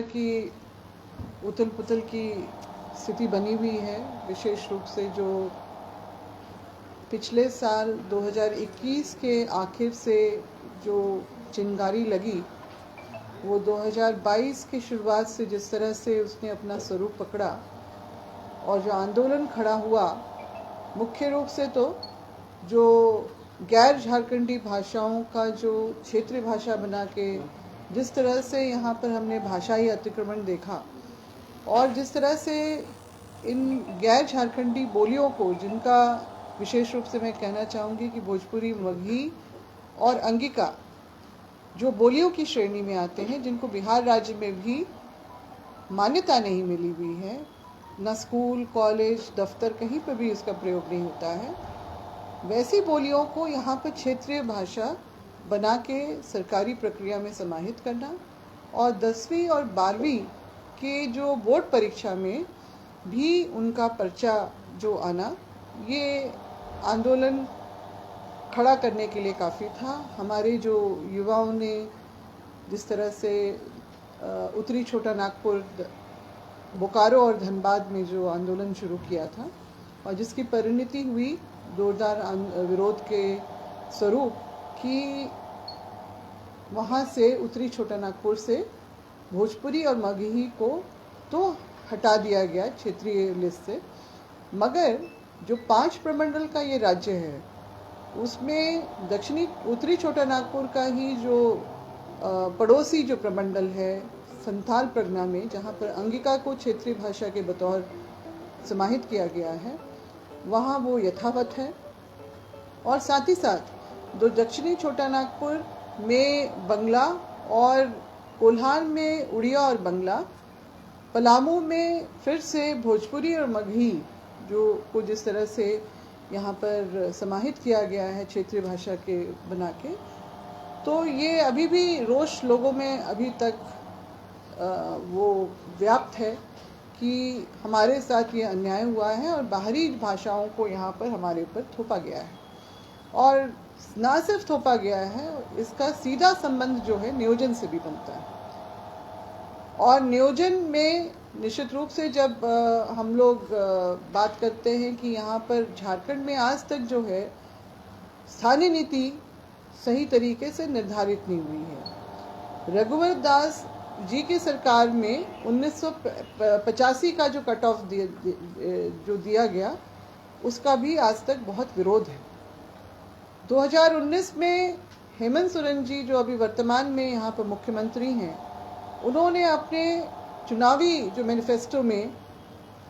की उथल पुथल की स्थिति बनी हुई है। विशेष रूप से जो पिछले साल 2021 के आखिर से जो चिंगारी लगी, वो 2022 की शुरुआत से जिस तरह से उसने अपना स्वरूप पकड़ा और जो आंदोलन खड़ा हुआ, मुख्य रूप से तो जो गैर झारखंडी भाषाओं का जो क्षेत्रीय भाषा बना के जिस तरह से यहाँ पर हमने भाषाई अतिक्रमण देखा और जिस तरह से इन गैर झारखंडी बोलियों को, जिनका विशेष रूप से मैं कहना चाहूँगी कि भोजपुरी, मगही और अंगिका जो बोलियों की श्रेणी में आते हैं, जिनको बिहार राज्य में भी मान्यता नहीं मिली हुई है, न स्कूल, कॉलेज, दफ्तर कहीं पर भी इसका प्रयोग नहीं होता है, वैसी बोलियों को यहाँ पर क्षेत्रीय भाषा बना के सरकारी प्रक्रिया में समाहित करना और 10वीं और 12वीं के जो बोर्ड परीक्षा में भी उनका पर्चा जो आना, ये आंदोलन खड़ा करने के लिए काफ़ी था। हमारे जो युवाओं ने जिस तरह से उत्तरी छोटा नागपुर, बोकारो और धनबाद में जो आंदोलन शुरू किया था और जिसकी परिणति हुई जोरदार विरोध के स्वरूप कि वहाँ से उत्तरी छोटा नागपुर से भोजपुरी और मगही को तो हटा दिया गया क्षेत्रीय लिस्ट से, मगर जो 5 प्रमंडल का ये राज्य है, उसमें दक्षिणी उत्तरी छोटा नागपुर का ही जो पड़ोसी जो प्रमंडल है संथाल परगना में, जहाँ पर अंगिका को क्षेत्रीय भाषा के बतौर समाहित किया गया है, वहाँ वो यथावत है। और साथ ही साथ जो दक्षिणी छोटा नागपुर में बंगला और कोल्हार में उड़िया और बंगला, पलामू में फिर से भोजपुरी और मगही जो को जिस तरह से यहाँ पर समाहित किया गया है क्षेत्रीय भाषा के बना के, तो ये अभी भी रोष लोगों में अभी तक वो व्याप्त है कि हमारे साथ ये अन्याय हुआ है और बाहरी भाषाओं को यहाँ पर हमारे ऊपर थोपा गया है। और ना सिर्फ थोपा गया है, इसका सीधा संबंध जो है नियोजन से भी बनता है। और नियोजन में निश्चित रूप से जब हम लोग बात करते हैं कि यहाँ पर झारखंड में आज तक जो है स्थानीय नीति सही तरीके से निर्धारित नहीं हुई है। रघुवर दास जी की सरकार में 1985 का जो कट ऑफ जो दिया गया, उसका भी आज तक बहुत विरोध है। 2019 में हेमंत सोरेन जी जो अभी वर्तमान में यहाँ पर मुख्यमंत्री हैं, उन्होंने अपने चुनावी जो मैनिफेस्टो में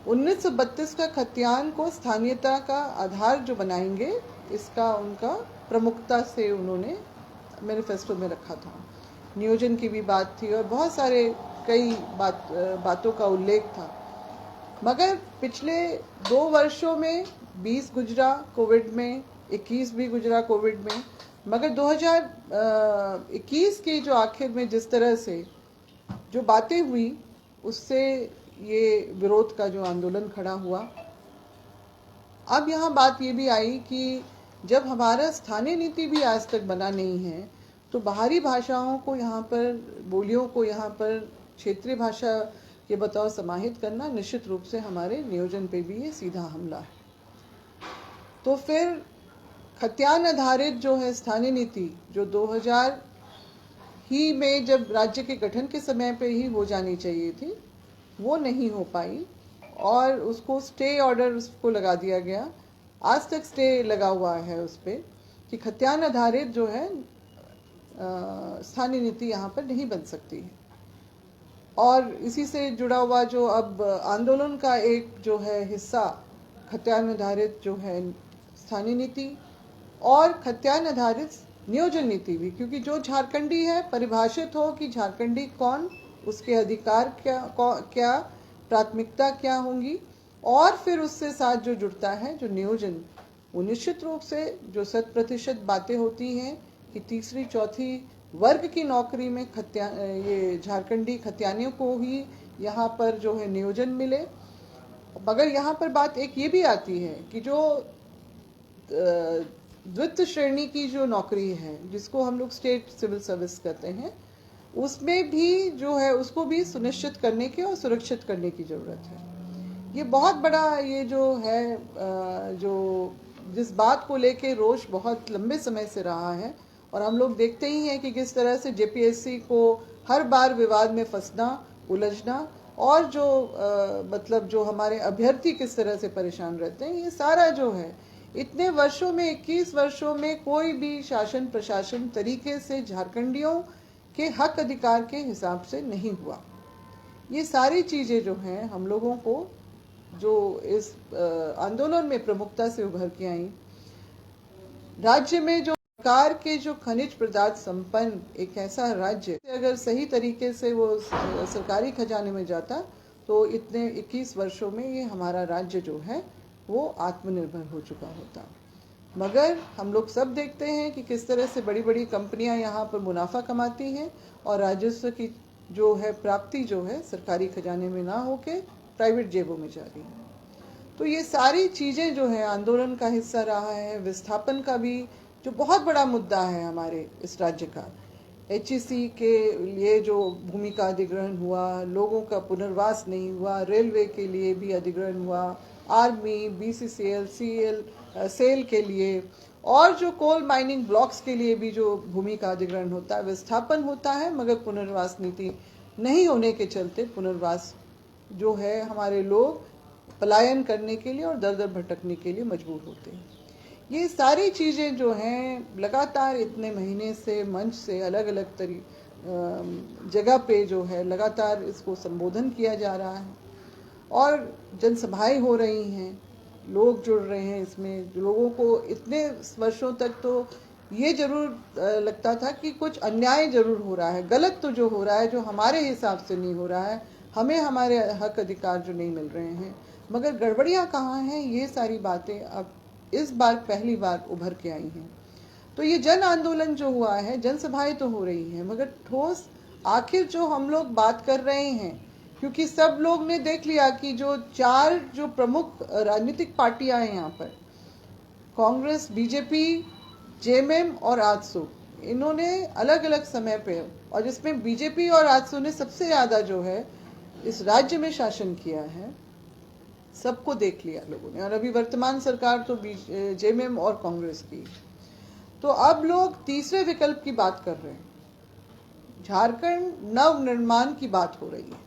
1932 का खतियान को स्थानीयता का आधार जो बनाएंगे, इसका उनका प्रमुखता से उन्होंने मैनिफेस्टो में रखा था। नियोजन की भी बात थी और बहुत सारे कई बातों का उल्लेख था। मगर पिछले 2 वर्षों में 20 गुजरा कोविड में, 21 भी गुजरा कोविड में, मगर 2021 के जो आखिर में जिस तरह से जो बातें हुई, उससे ये विरोध का जो आंदोलन खड़ा हुआ। अब यहाँ बात ये भी आई कि जब हमारा स्थानीय नीति भी आज तक बना नहीं है, तो बाहरी भाषाओं को यहाँ पर, बोलियों को यहाँ पर क्षेत्रीय भाषा के बतौर समाहित करना निश्चित रूप से हमारे नियोजन पे भी ये सीधा हमला है। तो फिर खतियान आधारित जो है स्थानीय नीति, जो 2000 ही में जब राज्य के गठन के समय पे ही हो जानी चाहिए थी, वो नहीं हो पाई और उसको स्टे ऑर्डर उसको लगा दिया गया। आज तक स्टे लगा हुआ है उस पर कि खतियान आधारित जो है स्थानीय नीति यहाँ पर नहीं बन सकती है। और इसी से जुड़ा हुआ जो अब आंदोलन का एक जो है हिस्सा, खतियान आधारित जो है स्थानीय नीति और खतियान आधारित नियोजन नीति भी, क्योंकि जो झारखंडी है परिभाषित हो कि झारखंडी कौन, उसके अधिकार क्या प्राथमिकता क्या होंगी, और फिर उससे साथ जो जुड़ता है जो नियोजन, वो निश्चित रूप से जो 100% बातें होती हैं कि तीसरी चौथी वर्ग की नौकरी में ये झारखंडी खतियानियों को ही यहाँ पर जो है नियोजन मिले। मगर यहाँ पर बात एक ये भी आती है कि जो द्वितीय श्रेणी की जो नौकरी है, जिसको हम लोग स्टेट सिविल सर्विस कहते हैं, उसमें भी जो है उसको भी सुनिश्चित करने की और सुरक्षित करने की ज़रूरत है। ये बहुत बड़ा ये जो है जो जिस बात को लेके रोष बहुत लंबे समय से रहा है, और हम लोग देखते ही हैं कि किस तरह से जेपीएससी को हर बार विवाद में फंसना, उलझना, और जो मतलब जो हमारे अभ्यर्थी किस तरह से परेशान रहते हैं, ये सारा जो है इतने वर्षों में 21 वर्षों में कोई भी शासन प्रशासन तरीके से झारखंडियों के हक अधिकार के हिसाब से नहीं हुआ। ये सारी चीज़ें जो हैं हम लोगों को जो इस आंदोलन में प्रमुखता से उभर के आई, राज्य में जो सरकार के जो खनिज पदार्थ संपन्न एक ऐसा राज्य अगर सही तरीके से वो सरकारी खजाने में जाता तो इतने 21 वर्षों में ये हमारा राज्य जो है वो आत्मनिर्भर हो चुका होता। मगर हम लोग सब देखते हैं कि किस तरह से बड़ी बड़ी कंपनियां यहाँ पर मुनाफा कमाती हैं और राजस्व की जो है प्राप्ति जो है सरकारी खजाने में ना होके प्राइवेट जेबों में जा रही है। तो ये सारी चीज़ें जो है आंदोलन का हिस्सा रहा है। विस्थापन का भी जो बहुत बड़ा मुद्दा है हमारे इस राज्य का, एचईसी के लिए जो भूमि का अधिग्रहण हुआ, लोगों का पुनर्वास नहीं हुआ, रेलवे के लिए भी अधिग्रहण हुआ, आर्मी, बीसीसीएल, सेल के लिए, और जो कोल माइनिंग ब्लॉक्स के लिए भी जो भूमि का अधिग्रहण होता है, विस्थापन होता है, मगर पुनर्वास नीति नहीं होने के चलते पुनर्वास जो है हमारे लोग पलायन करने के लिए और दर दर भटकने के लिए मजबूर होते हैं। ये सारी चीज़ें जो हैं लगातार इतने महीने से मंच से अलग अलग जगह पे जो है लगातार इसको संबोधन किया जा रहा है और जनसभाएं हो रही हैं, लोग जुड़ रहे हैं इसमें। लोगों को इतने वर्षों तक तो ये जरूर लगता था कि कुछ अन्याय जरूर हो रहा है, गलत तो जो हो रहा है, जो हमारे हिसाब से नहीं हो रहा है, हमें हमारे हक अधिकार जो नहीं मिल रहे हैं, मगर गड़बड़ियाँ कहाँ हैं, ये सारी बातें अब इस बार पहली बार उभर के आई हैं। तो ये जन आंदोलन जो हुआ है, जनसभाएं तो हो रही हैं, मगर ठोस आखिर जो हम लोग बात कर रहे हैं, क्योंकि सब लोग ने देख लिया कि जो चार जो प्रमुख राजनीतिक पार्टियां हैं यहाँ पर, कांग्रेस, बीजेपी, जेएमएम और आजसू, इन्होंने अलग अलग समय पे, और जिसमें बीजेपी और आजसू ने सबसे ज़्यादा जो है इस राज्य में शासन किया है, सबको देख लिया लोगों ने। और अभी वर्तमान सरकार तो जेएमएम और कांग्रेस की। तो अब लोग तीसरे विकल्प की बात कर रहे हैं, झारखंड नव निर्माण की बात हो रही है,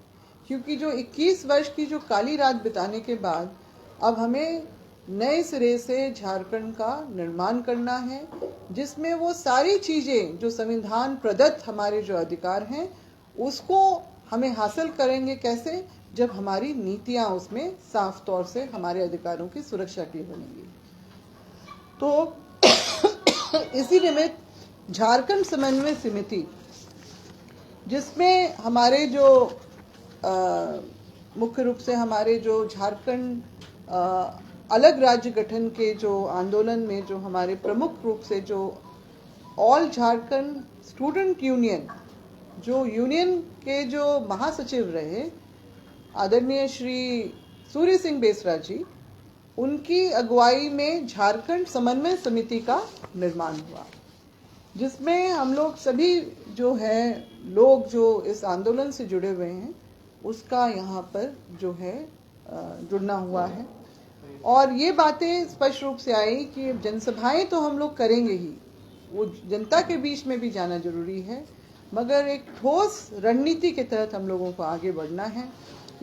क्योंकि जो 21 वर्ष की जो काली रात बिताने के बाद अब हमें नए सिरे से झारखंड का निर्माण करना है, जिसमें वो सारी चीज़ें जो संविधान प्रदत्त हमारे जो अधिकार हैं उसको हमें हासिल करेंगे कैसे, जब हमारी नीतियां उसमें साफ तौर से हमारे अधिकारों की सुरक्षा के लिए बनेंगी। तो इसी निमित्त झारखंड समन्वय समिति, जिसमें हमारे जो मुख्य रूप से हमारे जो झारखंड अलग राज्य गठन के जो आंदोलन में जो हमारे प्रमुख रूप से जो ऑल झारखंड स्टूडेंट यूनियन, जो यूनियन के जो महासचिव रहे आदरणीय श्री सूर्य सिंह बेसरा जी, उनकी अगुवाई में झारखंड समन्वय समिति का निर्माण हुआ, जिसमें हम लोग सभी जो है लोग जो इस आंदोलन से जुड़े हुए हैं उसका यहाँ पर जो है जुड़ना हुआ है। और ये बातें स्पष्ट रूप से आई कि जनसभाएं तो हम लोग करेंगे ही, वो जनता के बीच में भी जाना जरूरी है, मगर एक ठोस रणनीति के तहत हम लोगों को आगे बढ़ना है।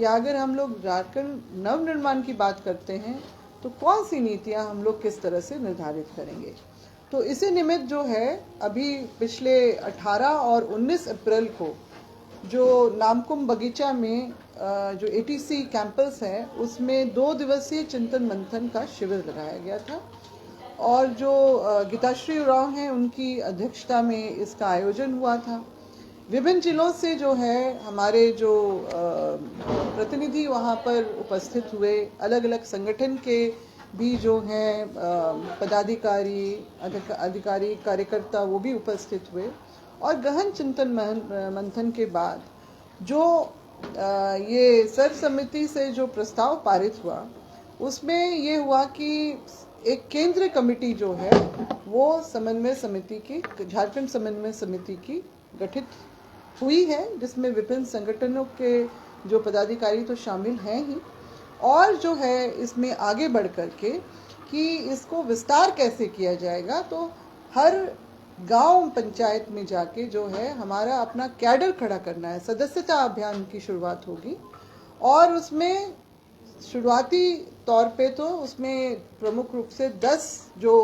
या अगर हम लोग झारखंड नवनिर्माण की बात करते हैं तो कौन सी नीतियां हम लोग किस तरह से निर्धारित करेंगे। तो इसी निमित्त जो है अभी पिछले 18 और 19 अप्रैल को जो नामकुम बगीचा में जो एटीसी कैंपस है उसमें 2 दिवसीय चिंतन मंथन का शिविर लगाया गया था, और जो गीताश्री उरांव हैं उनकी अध्यक्षता में इसका आयोजन हुआ था। विभिन्न जिलों से जो है हमारे जो प्रतिनिधि वहाँ पर उपस्थित हुए, अलग अलग संगठन के भी जो हैं पदाधिकारी, अधिकारी, कार्यकर्ता वो भी उपस्थित हुए, और गहन चिंतन मंथन के बाद जो ये सर्वसम्मति से जो प्रस्ताव पारित हुआ उसमें ये हुआ कि एक केंद्रीय कमेटी जो है वो समन्वय समिति की, झारखंड समन्वय समिति की गठित हुई है, जिसमें विभिन्न संगठनों के जो पदाधिकारी तो शामिल हैं ही, और जो है इसमें आगे बढ़ कर के कि इसको विस्तार कैसे किया जाएगा, तो हर गांव पंचायत में जाके जो है हमारा अपना कैडर खड़ा करना है। सदस्यता अभियान की शुरुआत होगी और उसमें शुरुआती तौर पे तो उसमें प्रमुख रूप से 10 जो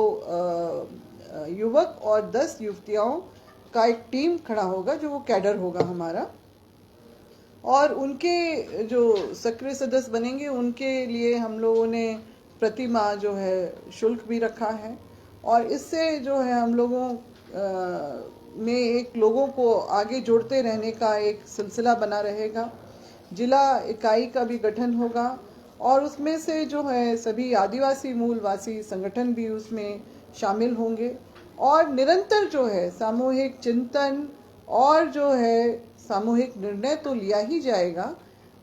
युवक और 10 युवतियों का एक टीम खड़ा होगा, जो वो कैडर होगा हमारा, और उनके जो सक्रिय सदस्य बनेंगे उनके लिए हम लोगों ने प्रति माह जो है शुल्क भी रखा है। और इससे जो है हम लोगों में एक लोगों को आगे जोड़ते रहने का एक सिलसिला बना रहेगा। जिला इकाई का भी गठन होगा और उसमें से जो है सभी आदिवासी मूलवासी संगठन भी उसमें शामिल होंगे और निरंतर जो है सामूहिक चिंतन और जो है सामूहिक निर्णय तो लिया ही जाएगा,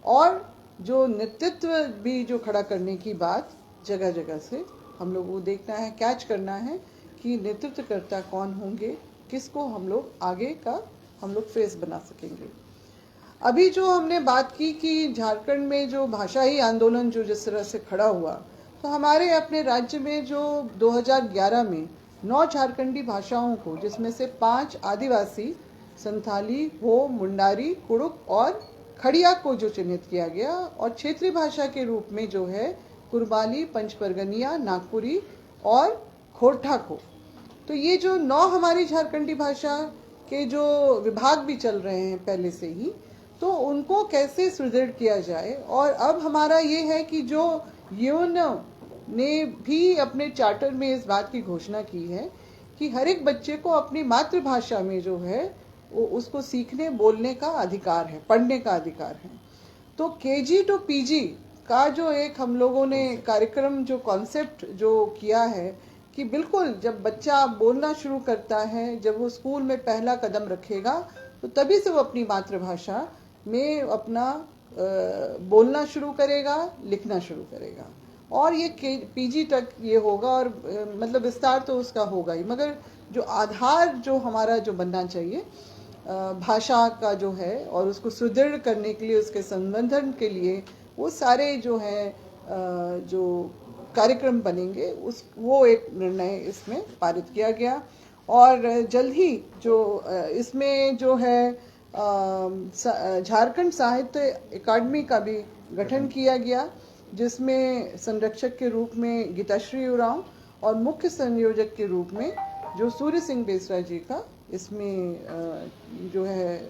और जो नेतृत्व भी जो खड़ा करने की बात जगह जगह से हम लोग को देखना है, कैच करना है कि नेतृत्वकर्ता कौन होंगे, किसको हम लोग आगे का हम लोग फेस बना सकेंगे। अभी जो हमने बात की कि झारखंड में जो भाषाई आंदोलन जो जिस तरह से खड़ा हुआ, तो हमारे अपने राज्य में जो 2011 में 9 झारखंडी भाषाओं को, जिसमें से 5 आदिवासी संथाली, हो, मुंडारी, कुड़ुक और खड़िया को जो चिन्हित किया गया, और क्षेत्रीय भाषा के रूप में जो है कुरबाली, पंचपरगनिया, नागपुरी और खोरठा को। तो ये जो 9 हमारी झारखंडी भाषा के जो विभाग भी चल रहे हैं पहले से ही, तो उनको कैसे सुदृढ़ किया जाए। और अब हमारा ये है कि जो यूएन ने भी अपने चार्टर में इस बात की घोषणा की है कि हर एक बच्चे को अपनी मातृभाषा में जो है वो उसको सीखने बोलने का अधिकार है, पढ़ने का अधिकार है। तो केजी टू पीजी का जो एक हम लोगों ने कार्यक्रम जो कॉन्सेप्ट जो किया है कि बिल्कुल जब बच्चा बोलना शुरू करता है, जब वो स्कूल में पहला कदम रखेगा, तो तभी से वो अपनी मातृभाषा में अपना बोलना शुरू करेगा, लिखना शुरू करेगा, और ये पीजी तक ये होगा। और मतलब विस्तार तो उसका होगा ही, मगर जो आधार जो हमारा जो बनना चाहिए भाषा का जो है, और उसको सुदृढ़ करने के लिए, उसके संवर्धन के लिए वो सारे जो है जो कार्यक्रम बनेंगे, उस वो एक निर्णय इसमें पारित किया गया। और जल्द ही जो इसमें जो है झारखंड साहित्य अकादमी का भी गठन किया गया, जिसमें संरक्षक के रूप में गीताश्री उरांव और मुख्य संयोजक के रूप में जो सूर्य सिंह बेसरा जी का इसमें जो है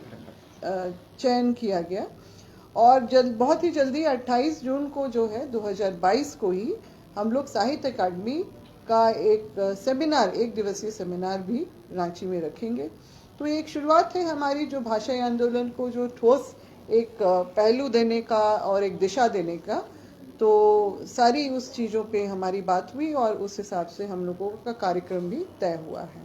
चयन किया गया। और बहुत ही जल्दी 28 जून को जो है 2022 को ही हम लोग साहित्य अकादमी का एक सेमिनार, 1 दिवसीय सेमिनार भी रांची में रखेंगे। तो एक शुरुआत है हमारी जो भाषाई आंदोलन को जो ठोस एक पहलू देने का और एक दिशा देने का। तो सारी उस चीज़ों पे हमारी बात हुई और उस हिसाब से हम लोगों का कार्यक्रम भी तय हुआ है।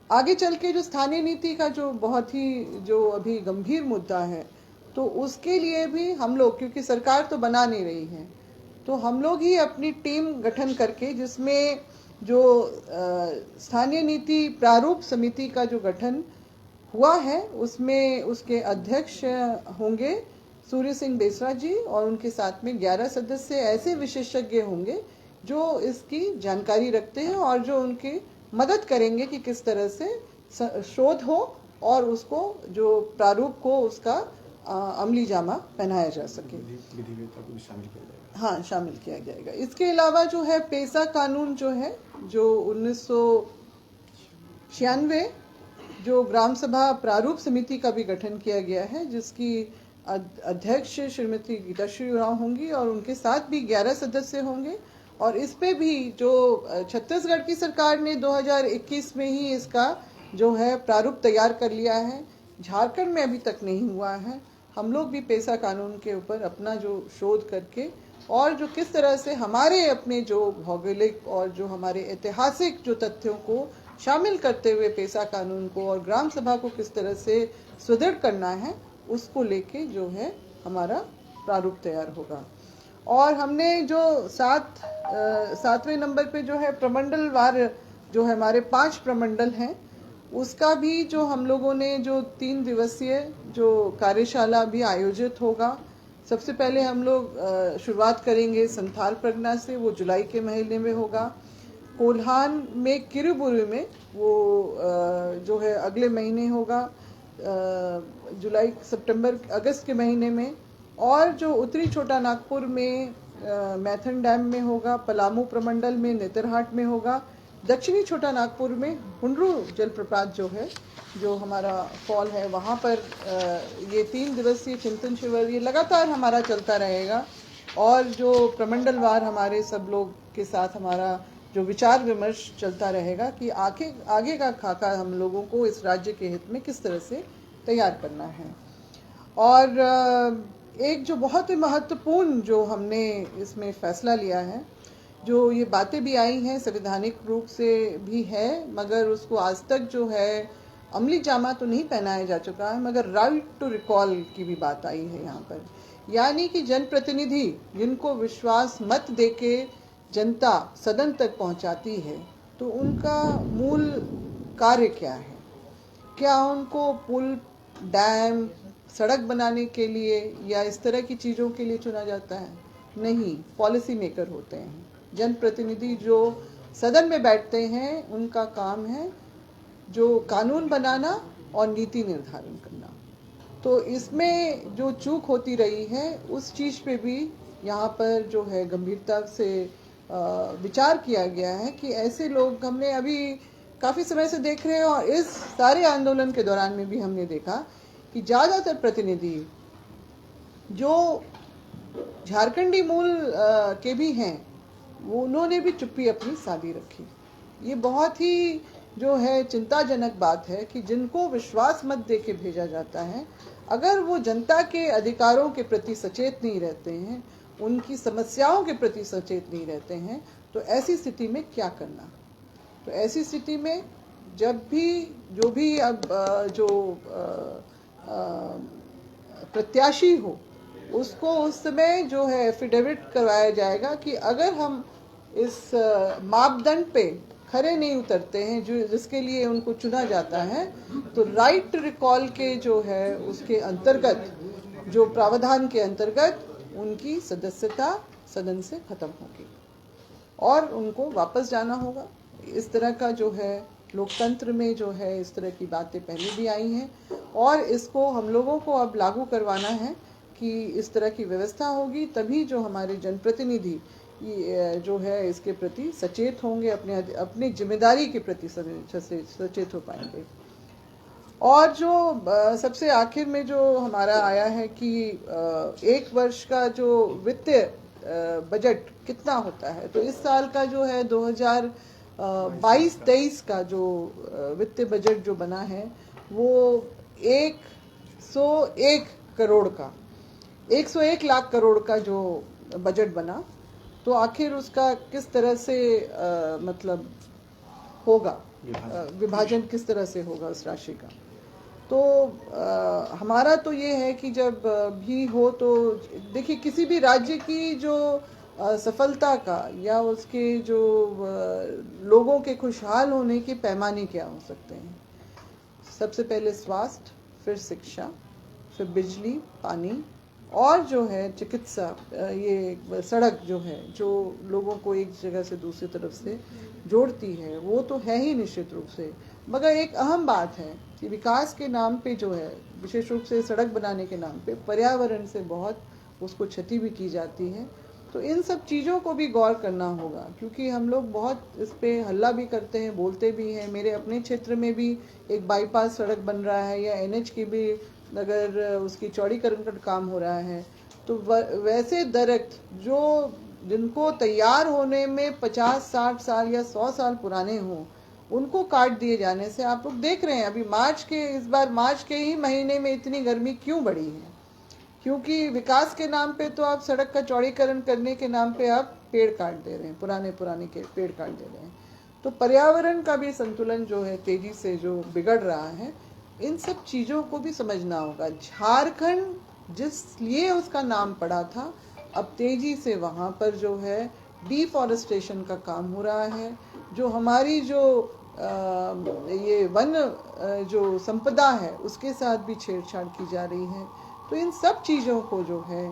आगे चल के जो स्थानीय नीति का जो बहुत ही जो अभी गंभीर मुद्दा है, तो उसके लिए भी हम लोग, क्योंकि सरकार तो बना नहीं रही है, तो हम लोग ही अपनी टीम गठन करके, जिसमें जो स्थानीय नीति प्रारूप समिति का जो गठन हुआ है, उसमें उसके अध्यक्ष होंगे सूर्य सिंह बेसरा जी, और उनके साथ में 11 सदस्य ऐसे विशेषज्ञ होंगे जो इसकी जानकारी रखते हैं और जो उनकी मदद करेंगे कि किस तरह से शोध हो और उसको जो प्रारूप को उसका अमली जामा पहनाया जा सके। हाँ, शामिल किया जाएगा। इसके अलावा जो है पेशा कानून जो है, जो 1996 जो ग्राम सभा प्रारूप समिति का भी गठन किया गया है, जिसकी अध्यक्ष श्रीमती गीताश्री उरांव होंगी और उनके साथ भी 11 सदस्य होंगे। और इस पे भी जो छत्तीसगढ़ की सरकार ने 2021 में ही इसका जो है प्रारूप तैयार कर लिया है, झारखंड में अभी तक नहीं हुआ है। हम लोग भी पेशा कानून के ऊपर अपना जो शोध करके, और जो किस तरह से हमारे अपने जो भौगोलिक और जो हमारे ऐतिहासिक जो tथ्यों को शामिल करते हुए पेशा कानून को और ग्राम सभा को किस तरह से सुदृढ़ करना है, उसको लेके जो है हमारा प्रारूप तैयार होगा। और हमने जो 7वें नंबर पे जो है प्रमंडल वार जो है हमारे 5 प्रमंडल हैं, उसका भी जो हम लोगों ने जो 3 दिवसीय जो कार्यशाला भी आयोजित होगा। सबसे पहले हम लोग शुरुआत करेंगे संथाल परगना से, वो जुलाई के महीने में होगा। कोल्हान में किरुबुरु में वो जो है अगले महीने होगा, जुलाई सितंबर अगस्त के महीने में। और जो उत्तरी छोटा नागपुर में मैथन डैम में होगा, पलामू प्रमंडल में नेतरहाट में होगा, दक्षिणी छोटा नागपुर में हुंडरू जलप्रपात जो है, जो हमारा फॉल है, वहाँ पर ये 3 दिवसीय चिंतन शिविर ये लगातार हमारा चलता रहेगा। और जो प्रमंडलवार हमारे सब लोग के साथ हमारा जो विचार विमर्श चलता रहेगा कि आगे का खाका हम लोगों को इस राज्य के हित में किस तरह से तैयार करना है। और एक जो बहुत ही महत्वपूर्ण जो हमने इसमें फैसला लिया है, जो ये बातें भी आई हैं संवैधानिक रूप से भी है, मगर उसको आज तक जो है अमली जामा तो नहीं पहनाया जा चुका है, मगर राइट टू रिकॉल की भी बात आई है यहाँ पर। यानी कि जनप्रतिनिधि जिनको विश्वास मत देके जनता सदन तक पहुँचाती है, तो उनका मूल कार्य क्या है? क्या उनको पुल, डैम, सड़क बनाने के लिए या इस तरह की चीज़ों के लिए चुना जाता है? नहीं, पॉलिसी मेकर होते हैं। जनप्रतिनिधि जो सदन में बैठते हैं, उनका काम है जो कानून बनाना और नीति निर्धारण करना। तो इसमें जो चूक होती रही है, उस चीज़ पे भी यहाँ पर जो है गंभीरता से विचार किया गया है कि ऐसे लोग हमने अभी काफ़ी समय से देख रहे हैं, और इस सारे आंदोलन के दौरान में भी हमने देखा कि ज़्यादातर प्रतिनिधि जो झारखंडी मूल के भी हैं, वो उन्होंने भी चुप्पी अपनी साधी रखी। ये बहुत ही जो है चिंताजनक बात है कि जिनको विश्वास मत दे के भेजा जाता है, अगर वो जनता के अधिकारों के प्रति सचेत नहीं रहते हैं, उनकी समस्याओं के प्रति सचेत नहीं रहते हैं, तो ऐसी स्थिति में क्या करना? तो ऐसी स्थिति में जब भी जो भी अब जो प्रत्याशी हो, उसको उस समय जो है एफिडेविट करवाया जाएगा कि अगर हम इस मापदंड पे खरे नहीं उतरते हैं जो जिसके लिए उनको चुना जाता है, तो राइट रिकॉल के जो है उसके अंतर्गत, जो प्रावधान के अंतर्गत उनकी सदस्यता सदन से खत्म होगी और उनको वापस जाना होगा। इस तरह का जो है लोकतंत्र में जो है इस तरह की बातें पहले भी आई हैं, और इसको हम लोगों को अब लागू करवाना है कि इस तरह की व्यवस्था होगी, तभी जो हमारे जनप्रतिनिधि जो है इसके प्रति सचेत होंगे, अपनी जिम्मेदारी के प्रति सचेत हो पाएंगे। और जो सबसे आखिर में जो हमारा आया है कि 1 वर्ष का जो वित्तीय बजट कितना होता है, तो इस साल का जो है 2022-23 का जो वित्तीय बजट जो बना है, वो 101 करोड़ का 101 लाख करोड़ का जो बजट बना। तो आखिर उसका किस तरह से मतलब होगा, विभाजन किस तरह से होगा उस राशि का? तो हमारा तो ये है कि जब भी हो तो देखिए, किसी भी राज्य की जो सफलता का या उसके जो लोगों के खुशहाल होने के पैमाने क्या हो सकते हैं? सबसे पहले स्वास्थ्य, फिर शिक्षा, फिर बिजली, पानी, और जो है चिकित्सा, ये सड़क जो है जो लोगों को एक जगह से दूसरी तरफ से जोड़ती है, वो तो है ही निश्चित रूप से। मगर एक अहम बात है कि विकास के नाम पे जो है, विशेष रूप से सड़क बनाने के नाम पे पर्यावरण से बहुत उसको क्षति भी की जाती है। तो इन सब चीज़ों को भी गौर करना होगा, क्योंकि हम लोग बहुत इस पे हल्ला भी करते हैं, बोलते भी हैं। मेरे अपने क्षेत्र में भी एक बाईपास सड़क बन रहा है, या NH की भी अगर उसकी चौड़ीकरण का काम हो रहा है, तो वैसे दरख्त जो जिनको तैयार होने में 50-60 साल या 100 साल पुराने हों, उनको काट दिए जाने से आप लोग देख रहे हैं अभी इस बार मार्च के ही महीने में इतनी गर्मी क्यों बढ़ी है? क्योंकि विकास के नाम पे तो आप सड़क का चौड़ीकरण करने के नाम पे आप पेड़ काट दे रहे हैं, पुराने के पेड़ काट दे रहे हैं। तो पर्यावरण का भी संतुलन जो है तेजी से जो बिगड़ रहा है, इन सब चीज़ों को भी समझना होगा। झारखंड जिस लिए उसका नाम पड़ा था, अब तेजी से वहाँ पर जो है डिफॉरेस्टेशन का काम हो रहा है। जो हमारी जो ये वन जो संपदा है उसके साथ भी छेड़छाड़ की जा रही है। तो इन सब चीज़ों को जो है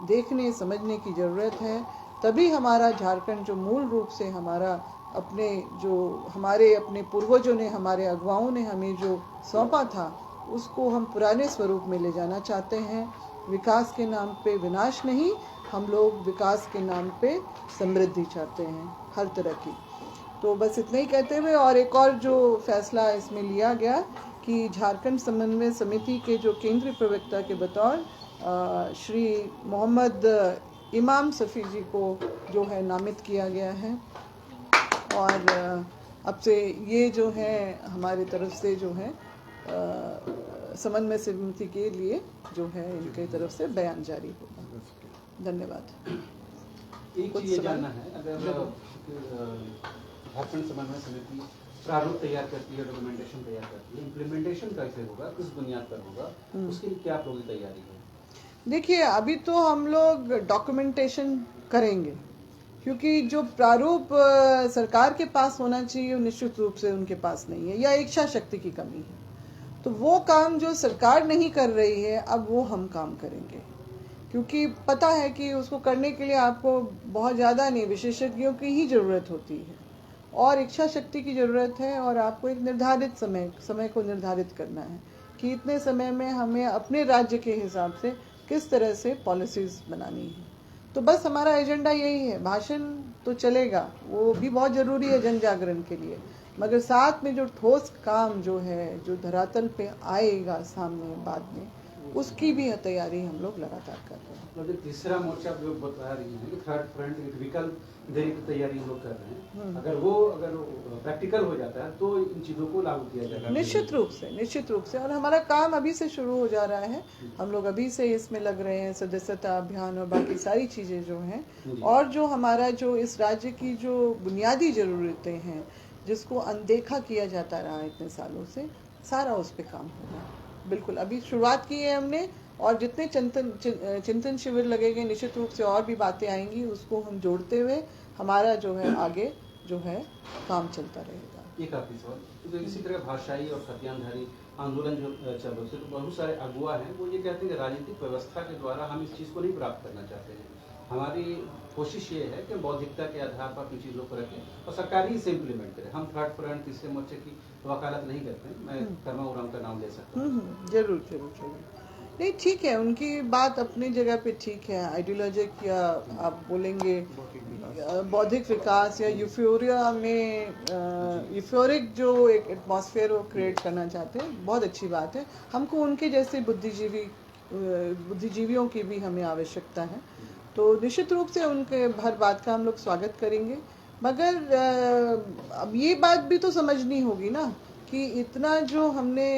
देखने समझने की ज़रूरत है, तभी हमारा झारखंड जो मूल रूप से हमारा हमारे अपने पूर्वजों ने, हमारे अगुवाओं ने हमें जो सौंपा था, उसको हम पुराने स्वरूप में ले जाना चाहते हैं। विकास के नाम पे विनाश नहीं, हम लोग विकास के नाम पे समृद्धि चाहते हैं हर तरह की। तो बस इतना ही कहते हुए, और एक और जो फैसला इसमें लिया गया कि झारखंड समन्वय समिति के जो केंद्रीय प्रवक्ता के बतौर श्री मोहम्मद इमाम सफ़ी जी को जो है नामित किया गया है। और अब से ये जो है हमारे तरफ से जो है समन्वय समिति के लिए जो है इनके तरफ से बयान जारी होगा। धन्यवाद। एक चीज़ ये जानना है, अगर झारखंड समन्वय समिति प्रारूप तैयार करती है, डॉक्यूमेंटेशन तैयार करती है, इम्प्लीमेंटेशन कैसे होगा, किस बुनियाद पर होगा, उसके लिए क्या आप लोगों की तैयारी है? देखिए, अभी तो हम लोग डॉक्यूमेंटेशन करेंगे, क्योंकि जो प्रारूप सरकार के पास होना चाहिए निश्चित रूप से उनके पास नहीं है, या इच्छा शक्ति की कमी है। तो वो काम जो सरकार नहीं कर रही है, अब वो हम काम करेंगे, क्योंकि पता है कि उसको करने के लिए आपको बहुत ज़्यादा नहीं, विशेषज्ञों की ही ज़रूरत होती है और इच्छा शक्ति की ज़रूरत है। और आपको एक निर्धारित समय को निर्धारित करना है कि इतने समय में हमें अपने राज्य के हिसाब से किस तरह से पॉलिसीज़ बनानी है। तो बस हमारा एजेंडा यही है। भाषण तो चलेगा, वो भी बहुत ज़रूरी है जन जागरण के लिए, मगर साथ में जो ठोस काम जो है, जो धरातल पे आएगा सामने बाद में, उसकी भी तैयारी हम लोग लगातार कर रहे हैं। मतलब तीसरा मोर्चा आप लोग बता रही हैं कि थर्ड फ्रंट, एक विकल्प देने की तैयारी हम लोग कर रहे हैं। अगर वो प्रैक्टिकल हो जाता है तो इन चीज़ों को लागू किया जाएगा निश्चित रूप से। और हमारा काम अभी से शुरू हो जा रहा है, हम लोग अभी से इसमें लग रहे हैं, सदस्यता अभियान और बाकी सारी चीज़ें जो हैं, और जो हमारा जो इस राज्य की जो बुनियादी ज़रूरतें हैं जिसको अनदेखा किया जाता रहा इतने सालों से, सारा उस पर काम होगा। बिल्कुल अभी शुरुआत की है हमने, और जितने चिंतन शिविर लगेंगे निश्चित रूप से और भी बातें आएंगी, उसको हम जोड़ते हुए हमारा जो है आगे जो है काम चलता रहेगा। एक आखिरी सवाल, तो इसी तरह भाषाई और खतियानधारी आंदोलन जो चल रहे थे, तो बहुत सारे अगुआ हैं, वो ये कहते हैं कि राजनीतिक व्यवस्था के द्वारा हम इस चीज़ को नहीं प्राप्त करना चाहते हैं। हमारी कोशिश ये है कि बौद्धिकता के आधार पर अपनी चीज़ों को रखें और सरकार ही इसे इम्प्लीमेंट करे। हम थर्ड फ्रंट, तीसरे मोर्चे की वकालत नहीं करते हैं। मैं कर्मा उराम का नाम ले सकता हूँ। जरूर नहीं, ठीक है, उनकी बात अपनी जगह पे ठीक है। आइडियोलॉजिक या आप बोलेंगे बौद्धिक विकास या यूफोरिया में यूफोरिक जो एक एटमॉस्फेयर वो क्रिएट करना चाहते हैं, बहुत अच्छी बात है। हमको उनके जैसे बुद्धिजीवियों की भी हमें आवश्यकता है, तो निश्चित रूप से उनके हर बात का हम लोग स्वागत करेंगे। मगर अब ये बात भी तो समझनी होगी ना कि इतना जो हमने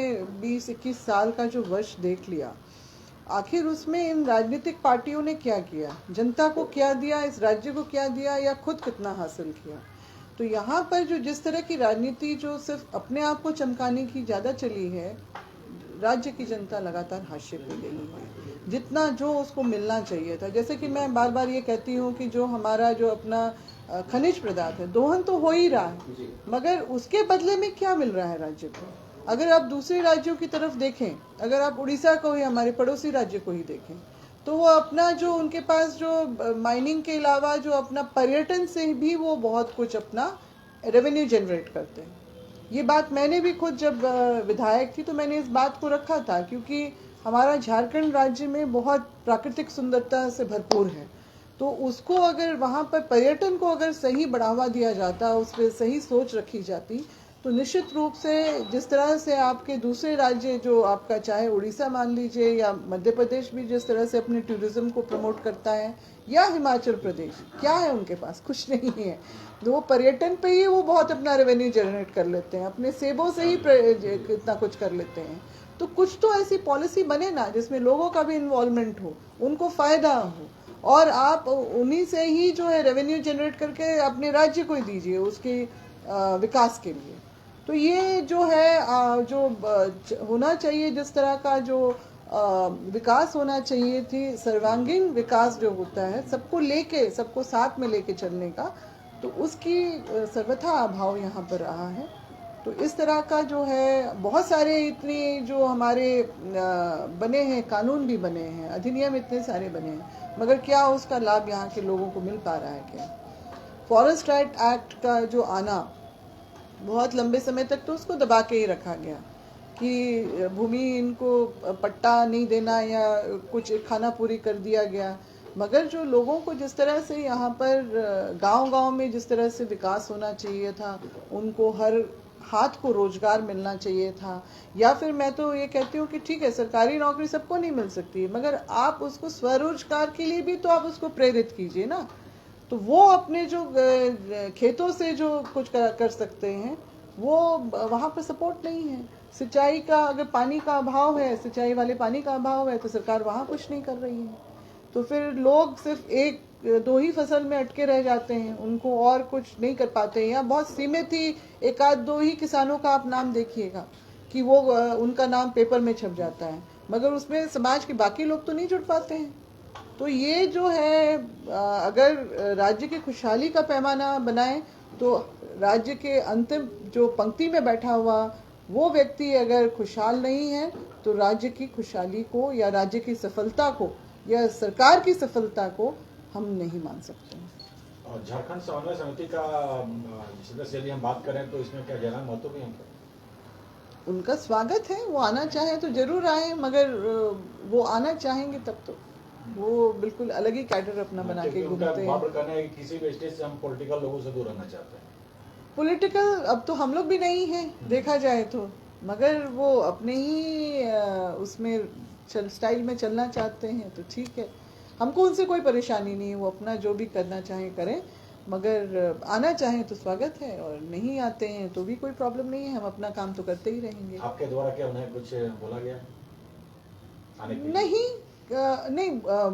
20-21 साल का जो वर्ष देख लिया, आखिर उसमें इन राजनीतिक पार्टियों ने क्या किया, जनता को क्या दिया, इस राज्य को क्या दिया, या खुद कितना हासिल किया। तो यहाँ पर जो जिस तरह की राजनीति जो सिर्फ अपने आप को चमकाने की ज़्यादा चली है, राज्य की जनता लगातार हाशिए पे गई है, जितना जो उसको मिलना चाहिए था। जैसे कि मैं बार बार ये कहती हूँ कि जो हमारा जो अपना खनिज पदार्थ है, दोहन तो हो ही रहा है, मगर उसके बदले में क्या मिल रहा है राज्य को। अगर आप दूसरे राज्यों की तरफ देखें, अगर आप उड़ीसा को ही, हमारे पड़ोसी राज्य को ही देखें, तो वो अपना जो उनके पास जो माइनिंग के अलावा जो अपना पर्यटन से भी वो बहुत कुछ अपना रेवेन्यू जनरेट करते हैं। ये बात मैंने भी खुद जब विधायक थी तो मैंने इस बात को रखा था, क्योंकि हमारा झारखंड राज्य में बहुत प्राकृतिक सुंदरता से भरपूर है। तो उसको अगर वहाँ पर पर्यटन को अगर सही बढ़ावा दिया जाता, उस पर सही सोच रखी जाती, तो निश्चित रूप से जिस तरह से आपके दूसरे राज्य जो आपका चाहे उड़ीसा मान लीजिए, या मध्य प्रदेश भी जिस तरह से अपने टूरिज्म को प्रमोट करता है, या हिमाचल प्रदेश, क्या है उनके पास? कुछ नहीं है। वो पर्यटन पे ही वो बहुत अपना रेवेन्यू जनरेट कर लेते हैं, अपने सेबों से ही इतना कुछ कर लेते हैं। तो कुछ तो ऐसी पॉलिसी बने ना जिसमें लोगों का भी इन्वॉल्वमेंट हो, उनको फ़ायदा हो, और आप उन्हीं से ही जो है रेवेन्यू जनरेट करके अपने राज्य को ही दीजिए उसके विकास के लिए। तो ये जो है जो होना चाहिए, जिस तरह का जो विकास होना चाहिए थी, सर्वांगीण विकास जो होता है, सबको लेके, सबको साथ में लेके चलने का, तो उसकी सर्वथा अभाव यहाँ पर रहा है। तो इस तरह का जो है बहुत सारे इतने जो हमारे बने हैं, कानून भी बने हैं, अधिनियम इतने सारे बने हैं, मगर क्या उसका लाभ यहाँ के लोगों को मिल पा रहा है क्या? फॉरेस्ट राइट एक्ट का जो आना, बहुत लंबे समय तक तो उसको दबा के ही रखा गया कि भूमि इनको पट्टा नहीं देना या कुछ खाना पूरी कर दिया गया, मगर जो लोगों को जिस तरह से यहाँ पर गांव-गांव में जिस तरह से विकास होना चाहिए था, उनको हर हाथ को रोजगार मिलना चाहिए था, या फिर मैं तो ये कहती हूँ कि ठीक है सरकारी नौकरी सबको नहीं मिल सकती, मगर आप उसको स्वरोजगार के लिए भी तो आप उसको प्रेरित कीजिए ना। तो वो अपने जो खेतों से जो कुछ कर सकते हैं वो वहाँ पर सपोर्ट नहीं है। सिंचाई का अगर पानी का अभाव है, सिंचाई वाले पानी का अभाव है, तो सरकार वहाँ कुछ नहीं कर रही है। तो फिर लोग सिर्फ एक दो ही फसल में अटके रह जाते हैं, उनको और कुछ नहीं कर पाते हैं। या बहुत सीमित ही एक आध दो ही किसानों का आप नाम देखिएगा कि वो उनका नाम पेपर में छप जाता है, मगर उसमें समाज के बाकी लोग तो नहीं जुड़ पाते हैं। तो ये जो है अगर राज्य की खुशहाली का पैमाना बनाए तो राज्य के अंतिम जो पंक्ति में बैठा हुआ वो व्यक्ति अगर खुशहाल नहीं है तो राज्य की खुशहाली को या राज्य की सफलता को या सरकार की सफलता को हम नहीं मान सकते हैं। और झारखंड समन्वय समिति का सदस्य यदि हम बात करें तो इसमें क्या जयराम महतो भी हैं? उनका स्वागत है, वो आना चाहे तो जरूर आए, मगर वो आना चाहेंगे तब तो वो बिल्कुल अलग ही कैडर अपना बना के घूमते हैं। किसी भी स्टेज से हम पॉलिटिकल लोगों से दूर रहना चाहते हैं। पॉलिटिकल अब तो हम लोग भी नहीं हैं देखा जाए तो, मगर वो अपने ही उसमें स्टाइल में चलना चाहते हैं तो ठीक है, हमको उनसे कोई परेशानी नहीं है, वो अपना जो भी करना चाहें करें, मगर आना चाहें तो स्वागत है और नहीं आते हैं तो भी कोई प्रॉब्लम नहीं है, हम अपना काम तो करते ही रहेंगे। आपके द्वारा क्या उन्हें कुछ बोला गया आने के? नहीं,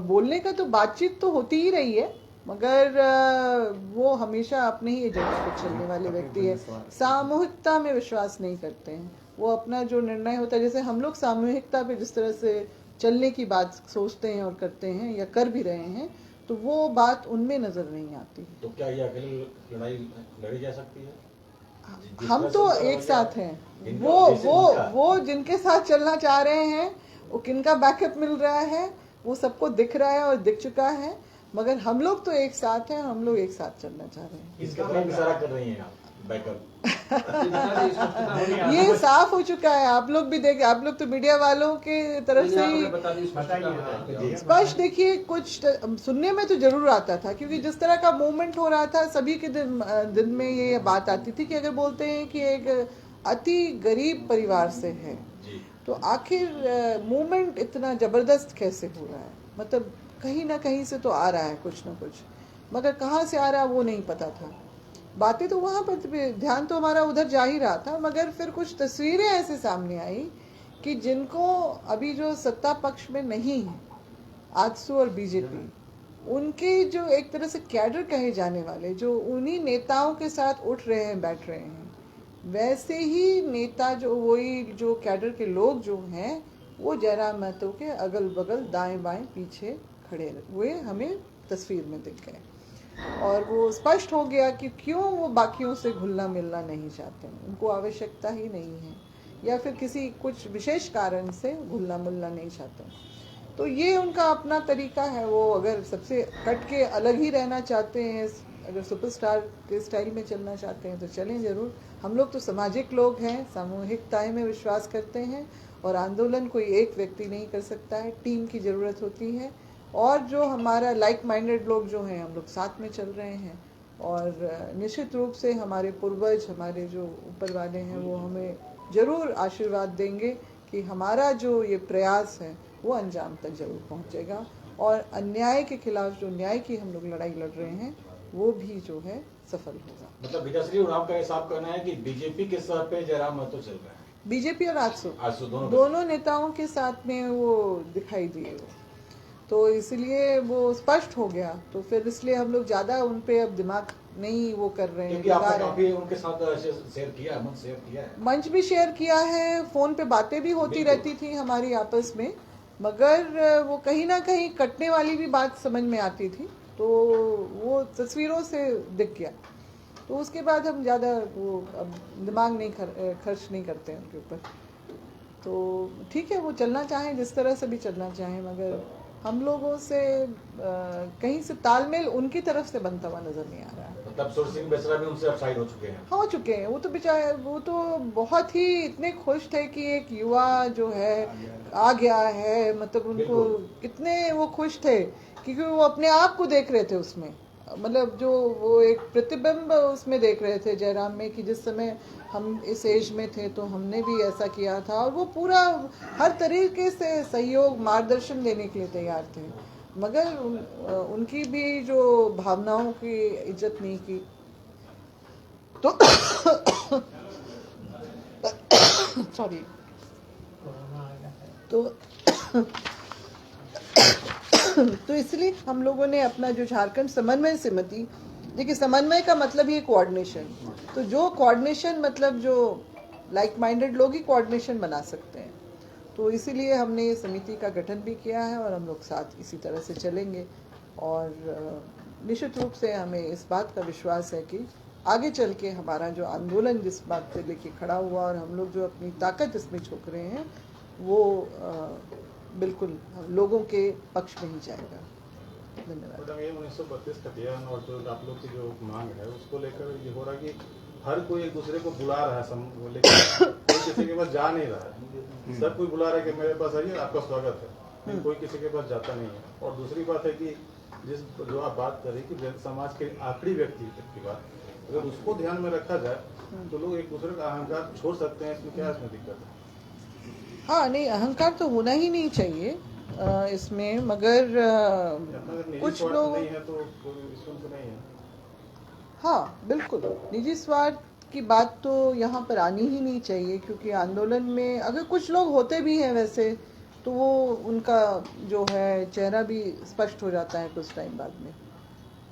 बोलने का तो बातचीत तो होती ही रही है, मगर वो हमेशा अपने ही एजेंडा पे चलने वाले व्यक्ति है, सामूहिकता में विश्वास नहीं करते हैं। वो अपना जो निर्णय होता है, जैसे हम लोग सामूहिकता पे जिस तरह से चलने की बात सोचते हैं और करते हैं या कर भी रहे हैं, तो वो बात उनमें नजर नहीं आती। तो क्या ये अकेली लड़ाई लड़ी जा सकती है? हम तो एक साथ हैं, वो जिनके साथ चलना चाह रहे हैं वो किनका बैकअप मिल रहा है वो सबको दिख रहा है और दिख चुका है, मगर हम लोग तो एक साथ हैं, हम लोग एक साथ चलना चाह रहे हैं। इसका तरफ इशारा कर रही हैं आप, बैकअप ये साफ हो चुका है, आप लोग भी देख, आप लोग तो मीडिया वालों के तरफ से ही स्पष्ट देखिए, कुछ सुनने में तो जरूर आता था, क्योंकि जिस तरह का मूवमेंट हो रहा था सभी के दिन में ये बात आती थी कि अगर बोलते हैं कि एक अति गरीब परिवार से है तो आखिर मूवमेंट इतना जबरदस्त कैसे हो रहा है, मतलब कहीं ना कहीं से तो आ रहा है कुछ ना कुछ, मगर कहाँ से आ रहा है वो नहीं पता था। बातें तो वहाँ पर, ध्यान तो हमारा उधर जा ही रहा था, मगर फिर कुछ तस्वीरें ऐसे सामने आई कि जिनको अभी जो सत्ता पक्ष में नहीं है, आजसू और बीजेपी, उनके जो एक तरह से कैडर कहे जाने वाले जो उन्हीं नेताओं के साथ उठ रहे हैं, बैठ रहे हैं, वैसे ही नेता जो वही जो कैडर के लोग जो हैं वो जयराम महतो के अगल बगल दाएं बाएं पीछे खड़े हुए हमें तस्वीर में दिख गए, और वो स्पष्ट हो गया कि क्यों वो बाकियों से घुलना मिलना नहीं चाहते हैं, उनको आवश्यकता ही नहीं है या फिर किसी कुछ विशेष कारण से घुलना मिलना नहीं चाहते। तो ये उनका अपना तरीका है, वो अगर सबसे कट के अलग ही रहना चाहते हैं, अगर सुपरस्टार के स्टाइल में चलना चाहते हैं तो चलें ज़रूर। हम लोग तो सामाजिक लोग हैं, सामूहिकताएं में विश्वास करते हैं, और आंदोलन कोई एक व्यक्ति नहीं कर सकता है, टीम की ज़रूरत होती है, और जो हमारा लाइक माइंडेड लोग जो हैं हम लोग साथ में चल रहे हैं, और निश्चित रूप से हमारे पूर्वज, हमारे जो ऊपर वाले हैं वो हमें ज़रूर आशीर्वाद देंगे कि हमारा जो ये प्रयास है वो अंजाम तक जरूर पहुंचेगा, और अन्याय के खिलाफ जो न्याय की हम लोग लड़ाई लड़ रहे हैं वो भी जो है सफल होगा। मतलब विजयश्री उरांव का हिसाब करना है कि बीजेपी के स्तर पे जयराम महतो चल रहा है, बीजेपी और आजसू दोनों नेताओं के साथ में वो दिखाई दिए, तो इसलिए वो स्पष्ट हो गया, तो फिर इसलिए हम लोग ज्यादा उन पे अब दिमाग नहीं वो कर रहे हैं। आपने काफी उनके साथ शेयर किया है, मंच भी शेयर किया है, फोन पे बातें भी होती रहती थी हमारी आपस में, मगर वो कहीं ना कहीं कटने वाली भी बात समझ में आती थी, तो वो तस्वीरों से दिख गया। तो उसके बाद हम ज़्यादा वो अब दिमाग नहीं खर्च नहीं करते हैं उनके ऊपर। तो ठीक है, वो चलना चाहें जिस तरह से भी चलना चाहें, मगर हम लोगों से कहीं से तालमेल उनकी तरफ से बनता हुआ नज़र नहीं आ रहा है। मतलब सुरसिंह बेसरा भी उनसे अपसाइड हो चुके हैं। हो चुके हैं, वो तो बेचारे, वो तो बहुत ही इतने खुश थे कि एक युवा जो है आ गया है, मतलब उनको बिल्कुल। इतने वो खुश थे क्योंकि वो अपने आप को देख रहे थे उसमें, मतलब जो वो एक प्रतिबिंब उसमें देख रहे थे जयराम में, कि जिस समय हम इस एज में थे तो हमने भी ऐसा किया था, और वो पूरा हर तरीके से सहयोग मार्गदर्शन देने के लिए तैयार थे, मगर उनकी भी जो भावनाओं की इज्जत नहीं की। तो सॉरी, तो तो इसलिए हम लोगों ने अपना जो झारखंड समन्वय समिति, देखिए समन्वय का मतलब ही कोऑर्डिनेशन, तो जो कोऑर्डिनेशन मतलब जो लाइक माइंडेड लोग ही कोऑर्डिनेशन बना सकते हैं, तो इसीलिए हमने ये समिति का गठन भी किया है और हम लोग साथ इसी तरह से चलेंगे। और निश्चित रूप से हमें इस बात का विश्वास है कि आगे चल के हमारा जो आंदोलन जिस बात से लेके खड़ा हुआ और हम लोग जो अपनी ताकत इसमें झोंक रहे हैं, वो बिल्कुल लोगों के पक्ष में ही जाएगा। धन्यवाद। मैडम, ये 1932 का बयान और जो आप लोग की जो मांग है उसको लेकर ये हो रहा है कि हर कोई एक दूसरे को बुला रहा है, लेकिन कोई किसी के पास जा नहीं रहा है। सब कोई बुला रहा है कि मेरे पास आइए, आपका स्वागत है, लेकिन कोई किसी के पास जाता नहीं है। और दूसरी बात है कि जो आप बात कर रही कि समाज के आखिरी व्यक्ति की बात, अगर उसको ध्यान में रखा जाए तो लोग एक दूसरे का अहंकार छोड़ सकते हैं। इसमें क्या इसमें दिक्कत है? हाँ, नहीं, अहंकार तो होना ही नहीं चाहिए इसमें, मगर कुछ लोग नहीं है तो इसमें तो नहीं है। हाँ बिल्कुल, निजी स्वार्थ की बात तो यहाँ पर आनी ही नहीं चाहिए, क्योंकि आंदोलन में अगर कुछ लोग होते भी हैं वैसे, तो वो उनका जो है चेहरा भी स्पष्ट हो जाता है कुछ टाइम बाद में।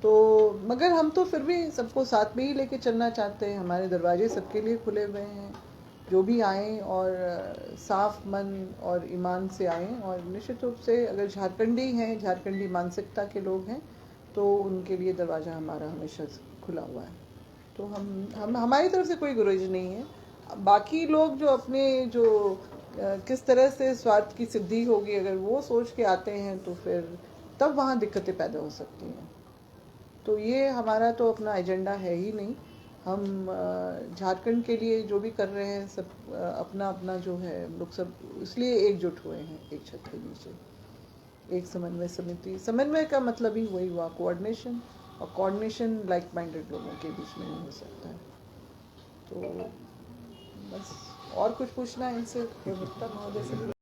तो मगर हम तो फिर भी सबको साथ में ही लेके चलना चाहते हैं, हमारे दरवाजे सबके लिए खुले हुए हैं, जो भी आएँ और साफ मन और ईमान से आएँ, और निश्चित रूप से अगर झारखंडी हैं, झारखंडी मानसिकता के लोग हैं, तो उनके लिए दरवाज़ा हमारा हमेशा खुला हुआ है। तो हम हमारी तरफ से कोई गुरेज नहीं है। बाकी लोग जो अपने जो किस तरह से स्वार्थ की सिद्धि होगी, अगर वो सोच के आते हैं तो फिर तब वहाँ दिक्कतें पैदा हो सकती हैं। तो ये हमारा तो अपना एजेंडा है ही नहीं। हम झारखंड के लिए जो भी कर रहे हैं सब अपना अपना जो है लोग सब इसलिए एकजुट हुए हैं एक छत के नीचे, एक समन्वय समिति। समन्वय का मतलब ही वही हुआ कोऑर्डिनेशन, और कोऑर्डिनेशन लाइक माइंडेड लोगों के बीच में नहीं हो सकता है। तो बस और कुछ पूछना है इनसे, प्रवक्ता महोदय से?